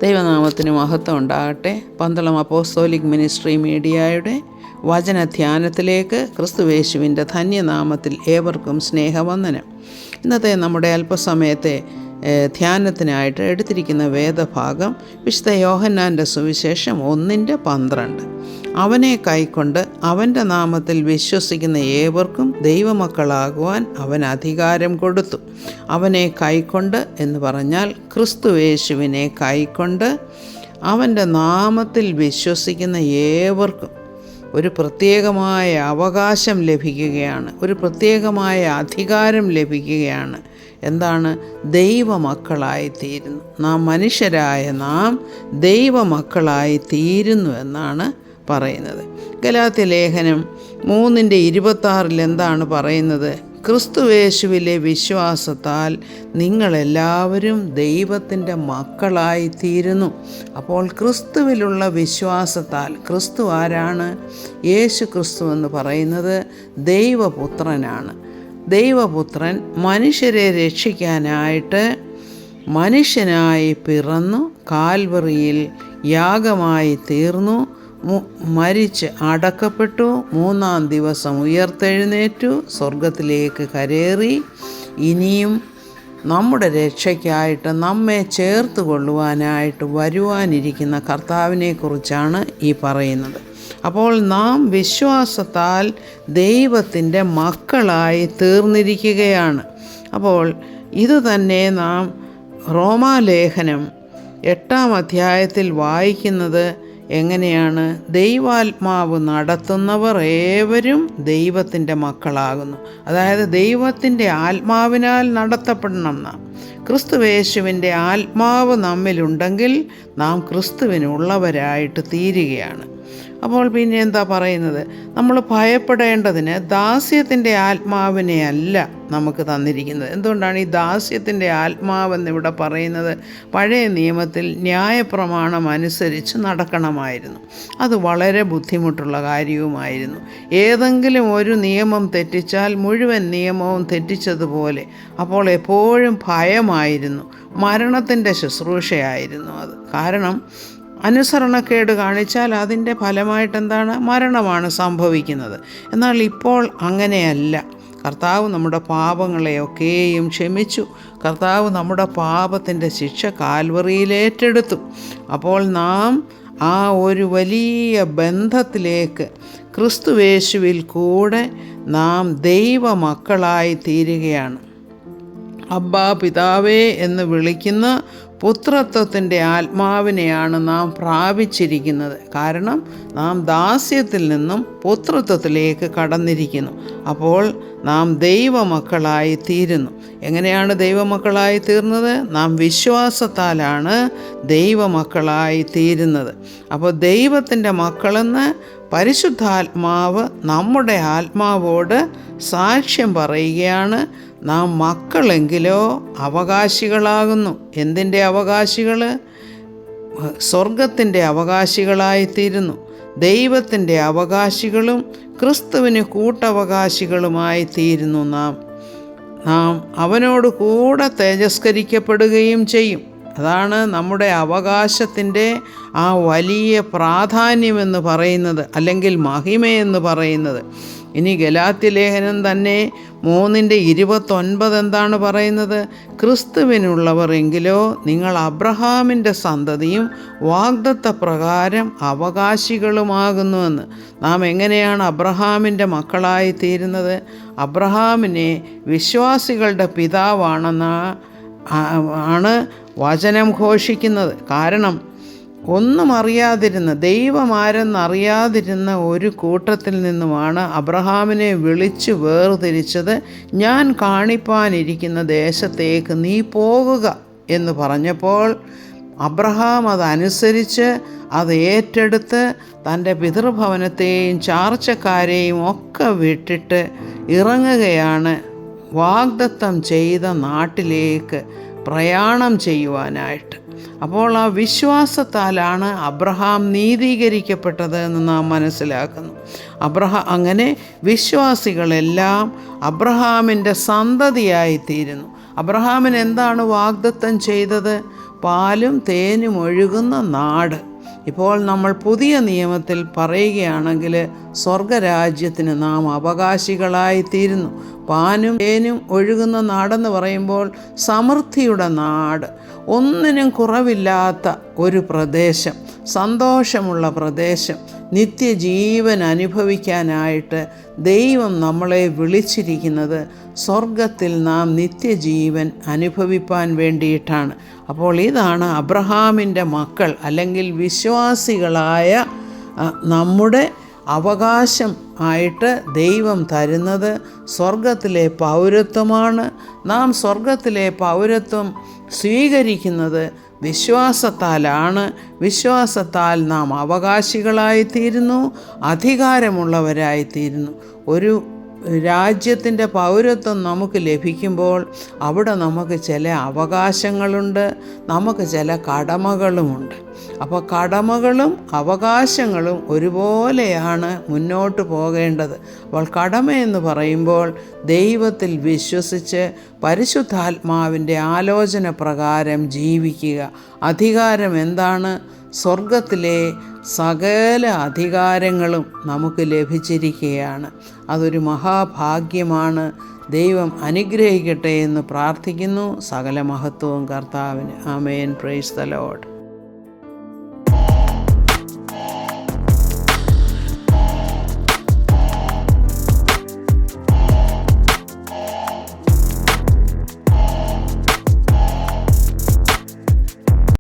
ദൈവനാമത്തിന് മഹത്വം ഉണ്ടാകട്ടെ. പന്തളം അപ്പോസ്തോലിക് മിനിസ്ട്രി മീഡിയയുടെ വചനധ്യാനത്തിലേക്ക് ക്രിസ്തുയേശുവിൻ്റെ ധന്യനാമത്തിൽ ഏവർക്കും സ്നേഹവന്ദനം. ഇന്നത്തെ നമ്മുടെ അല്പസമയത്തെ ധ്യാനത്തിനായിട്ട് എടുത്തിരിക്കുന്ന വേദഭാഗം വിശുദ്ധ യോഹന്നാൻ്റെ സുവിശേഷം 1:12. അവനെ കൈക്കൊണ്ട് അവൻ്റെ നാമത്തിൽ വിശ്വസിക്കുന്ന ഏവർക്കും ദൈവമക്കളാകുവാൻ അവൻ അധികാരം കൊടുത്തു. അവനെ കൈക്കൊണ്ട് എന്ന് പറഞ്ഞാൽ ക്രിസ്തുയേശുവിനെ കൈക്കൊണ്ട് അവൻ്റെ നാമത്തിൽ വിശ്വസിക്കുന്ന ഏവർക്കും ഒരു പ്രത്യേകമായ അവകാശം ലഭിക്കുകയാണ്, ഒരു പ്രത്യേകമായ അധികാരം ലഭിക്കുകയാണ്. എന്താണ്? ദൈവമക്കളായി തീരുന്നു. നാം മനുഷ്യരായ നാം ദൈവമക്കളായി തീരുന്നു എന്നാണ് പറയുന്നത്. ഗലാത്യ ലേഖനം 3:26 എന്താണ് പറയുന്നത്? ക്രിസ്തുയേശുവിലെ വിശ്വാസത്താൽ നിങ്ങളെല്ലാവരും ദൈവത്തിൻ്റെ മക്കളായി തീരുന്നു. അപ്പോൾ ക്രിസ്തുവിലുള്ള വിശ്വാസത്താൽ, ക്രിസ്തു ആരാണ്? യേശു ക്രിസ്തു എന്ന് പറയുന്നത് ദൈവപുത്രനാണ്. ദൈവപുത്രൻ മനുഷ്യരെ രക്ഷിക്കാനായിട്ട് മനുഷ്യനായി പിറന്നു, കാൽവറിയിൽ യാഗമായി തീർന്നു, മരിച്ച് അടക്കപ്പെട്ടു, 3-ാം ദിവസം ഉയർത്തെഴുന്നേറ്റു, സ്വർഗത്തിലേക്ക് കരേറി, ഇനിയും നമ്മുടെ രക്ഷയ്ക്കായിട്ട് നമ്മെ ചേർത്ത് കൊള്ളുവാനായിട്ട് വരുവാനിരിക്കുന്ന കർത്താവിനെക്കുറിച്ചാണ് ഈ പറയുന്നത്. അപ്പോൾ നാം വിശ്വാസത്താൽ ദൈവത്തിൻ്റെ മക്കളായി തീർന്നിരിക്കുകയാണ്. അപ്പോൾ ഇതുതന്നെ നാം റോമാലേഖനം 8-ാം അധ്യായത്തിൽ വായിക്കുന്നത് എങ്ങനെയാണ്? ദൈവാത്മാവ് നടത്തുന്നവർ ഏവരും ദൈവത്തിൻ്റെ മക്കളാകുന്നു. അതായത് ദൈവത്തിൻ്റെ ആത്മാവിനാൽ നടത്തപ്പെടണം നാം. ക്രിസ്തുയേശുവിൻ്റെ ആത്മാവ് നമ്മിലുണ്ടെങ്കിൽ നാം ക്രിസ്തുവിനുള്ളവരായിട്ട് തീരുകയാണ്. അപ്പോൾ പിന്നെ എന്താ പറയുന്നത്? നമ്മൾ ഭയപ്പെടേണ്ടതിന് ദാസ്യത്തിൻ്റെ ആത്മാവിനെ അല്ല നമുക്ക് തന്നിരിക്കുന്നത്. എന്തുകൊണ്ടാണ് ഈ ദാസ്യത്തിൻ്റെ ആത്മാവെന്നിവിടെ പറയുന്നത്? പഴയ നിയമത്തിൽ ന്യായപ്രമാണം അനുസരിച്ച് നടക്കണമായിരുന്നു. അത് വളരെ ബുദ്ധിമുട്ടുള്ള കാര്യവുമായിരുന്നു. ഏതെങ്കിലും ഒരു നിയമം തെറ്റിച്ചാൽ മുഴുവൻ നിയമവും തെറ്റിച്ചതുപോലെ. അപ്പോൾ എപ്പോഴും ഭയമായിരുന്നു. മരണത്തിൻ്റെ ശുശ്രൂഷയായിരുന്നു അത്. കാരണം അനുസരണക്കേട് കാണിച്ചാൽ അതിൻ്റെ ഫലമായിട്ടെന്താണ്? മരണമാണ് സംഭവിക്കുന്നത്. എന്നാൽ ഇപ്പോൾ അങ്ങനെയല്ല. കർത്താവ് നമ്മുടെ പാപങ്ങളെയൊക്കെയും ക്ഷമിച്ചു. കർത്താവ് നമ്മുടെ പാപത്തിൻ്റെ ശിക്ഷ കാൽവറിയിൽ ഏറ്റെടുത്തു. അപ്പോൾ നാം ആ ഒരു വലിയ ബന്ധത്തിലേക്ക് ക്രിസ്തുയേശുവിൽ കൂടെ നാം ദൈവമക്കളായി തീരുകയാണ്. അബ്ബാ പിതാവേ എന്ന് വിളിക്കുന്ന പുത്രത്വത്തിൻ്റെ ആത്മാവിനെയാണ് നാം പ്രാപിച്ചിരിക്കുന്നത്. കാരണം നാം ദാസ്യത്തിൽ നിന്നും പുത്രത്വത്തിലേക്ക് കടന്നിരിക്കുന്നു. അപ്പോൾ നാം ദൈവമക്കളായി തീരുന്നു. എങ്ങനെയാണ് ദൈവമക്കളായി തീർന്നത്? നാം വിശ്വാസത്താലാണ് ദൈവമക്കളായി തീരുന്നത്. അപ്പോൾ ദൈവത്തിൻ്റെ മക്കളെന്ന് പരിശുദ്ധാത്മാവ് നമ്മുടെ ആത്മാവോട് സാക്ഷ്യം പറയുകയാണ്. നാം മക്കളെങ്കിലോ അവകാശികളാകുന്നു. എന്തിൻ്റെ അവകാശികൾ? സ്വർഗത്തിൻ്റെ അവകാശികളായിത്തീരുന്നു. ദൈവത്തിൻ്റെ അവകാശികളും ക്രിസ്തുവിന് കൂട്ടവകാശികളുമായി തീരുന്നു. നാം അവനോട് കൂടെ തേജസ്കരിക്കപ്പെടുകയും ചെയ്യും. അതാണ് നമ്മുടെ അവകാശത്തിൻ്റെ ആ വലിയ പ്രാധാന്യമെന്ന് പറയുന്നത്, അല്ലെങ്കിൽ മഹിമയെന്ന് പറയുന്നത്. ഇനി ഗലാത്യ ലേഖനം തന്നെ 3:29 എന്താണ് പറയുന്നത്? ക്രിസ്തുവിനുള്ളവർ എങ്കിലോ നിങ്ങൾ അബ്രഹാമിൻ്റെ സന്തതിയും വാഗ്ദത്ത പ്രകാരം അവകാശികളുമാകുന്നുവെന്ന്. നാം എങ്ങനെയാണ് അബ്രഹാമിൻ്റെ മക്കളായി തീരുന്നത്? അബ്രഹാമിനെ വിശ്വാസികളുടെ പിതാവാണെന്നാണ് വചനം ഘോഷിക്കുന്നത്. കാരണം ഒന്നും അറിയാതിരുന്ന, ദൈവമാരെന്നറിയാതിരുന്ന ഒരു കൂട്ടത്തിൽ നിന്നുമാണ് അബ്രഹാമിനെ വിളിച്ചു വേർതിരിച്ചത്. ഞാൻ കാണിപ്പാനിരിക്കുന്ന ദേശത്തേക്ക് നീ പോകുക എന്ന് പറഞ്ഞപ്പോൾ അബ്രഹാം അതനുസരിച്ച് അത് ഏറ്റെടുത്ത് തൻ്റെ പിതൃഭവനത്തെയും ചാർച്ചക്കാരെയും ഒക്കെ വിട്ടിട്ട് ഇറങ്ങുകയാണ് വാഗ്ദത്തം ചെയ്ത നാട്ടിലേക്ക് പ്രയാണം ചെയ്യുവാനായിട്ട്. അപ്പോൾ ആ വിശ്വാസത്താലാണ് അബ്രഹാം നീതീകരിക്കപ്പെട്ടത് എന്ന് നാം മനസ്സിലാക്കുന്നു. അങ്ങനെ വിശ്വാസികളെല്ലാം അബ്രഹാമിൻ്റെ സന്തതിയായിത്തീരുന്നു. അബ്രഹാമിന് എന്താണ് വാഗ്ദത്തം ചെയ്തത്? പാലും തേനും ഒഴുകുന്ന നാട്. ഇപ്പോൾ നമ്മൾ പുതിയ നിയമത്തിൽ പറയുകയാണെങ്കിൽ സ്വർഗരാജ്യത്തിന് നാം അവകാശികളായിത്തീരുന്നു. പാലും തേനും ഒഴുകുന്ന നാടെന്ന് പറയുമ്പോൾ സമൃദ്ധിയുടെ നാട്, ഒന്നിനും കുറവില്ലാത്ത ഒരു പ്രദേശം, സന്തോഷമുള്ള പ്രദേശം, നിത്യജീവൻ അനുഭവിക്കാനായിട്ട് ദൈവം നമ്മളെ വിളിച്ചിരിക്കുന്നത് സ്വർഗത്തിൽ നാം നിത്യജീവൻ അനുഭവിപ്പാൻ വേണ്ടിയിട്ടാണ്. അപ്പോൾ ഇതാണ് അബ്രഹാമിൻ്റെ മക്കൾ അല്ലെങ്കിൽ വിശ്വാസികളായ നമ്മുടെ അവകാശം ആയിട്ട് ദൈവം തരുന്നത് സ്വർഗത്തിലെ പൗരത്വമാണ്. നാം സ്വർഗത്തിലെ പൗരത്വം സ്വീകരിക്കുന്നത് വിശ്വാസത്താലാണ്. വിശ്വാസത്താൽ നാം അവകാശികളായിത്തീരുന്നു, അധികാരമുള്ളവരായിത്തീരുന്നു. ഒരു രാജ്യത്തിൻ്റെ പൗരത്വം നമുക്ക് ലഭിക്കുമ്പോൾ അവിടെ നമുക്ക് ചില അവകാശങ്ങളുണ്ട്, നമുക്ക് ചില കടമകളുമുണ്ട്. അപ്പോൾ കടമകളും അവകാശങ്ങളും ഒരുപോലെയാണ് മുന്നോട്ട് പോകേണ്ടത്. അപ്പോൾ കടമയെന്ന് പറയുമ്പോൾ ദൈവത്തിൽ വിശ്വസിച്ച് പരിശുദ്ധാത്മാവിൻ്റെ ആലോചന പ്രകാരം ജീവിക്കുക. അധികാരം എന്താണ്? സ്വർഗത്തിലെ സകല അധികാരങ്ങളും നമുക്ക് ലഭിച്ചിരിക്കുകയാണ്. അതൊരു മഹാഭാഗ്യമാണ്. ദൈവം അനുഗ്രഹിക്കട്ടെ എന്ന് പ്രാർത്ഥിക്കുന്നു. സകല മഹത്വവും കർത്താവിന്. ആമേൻ. Praise the Lord.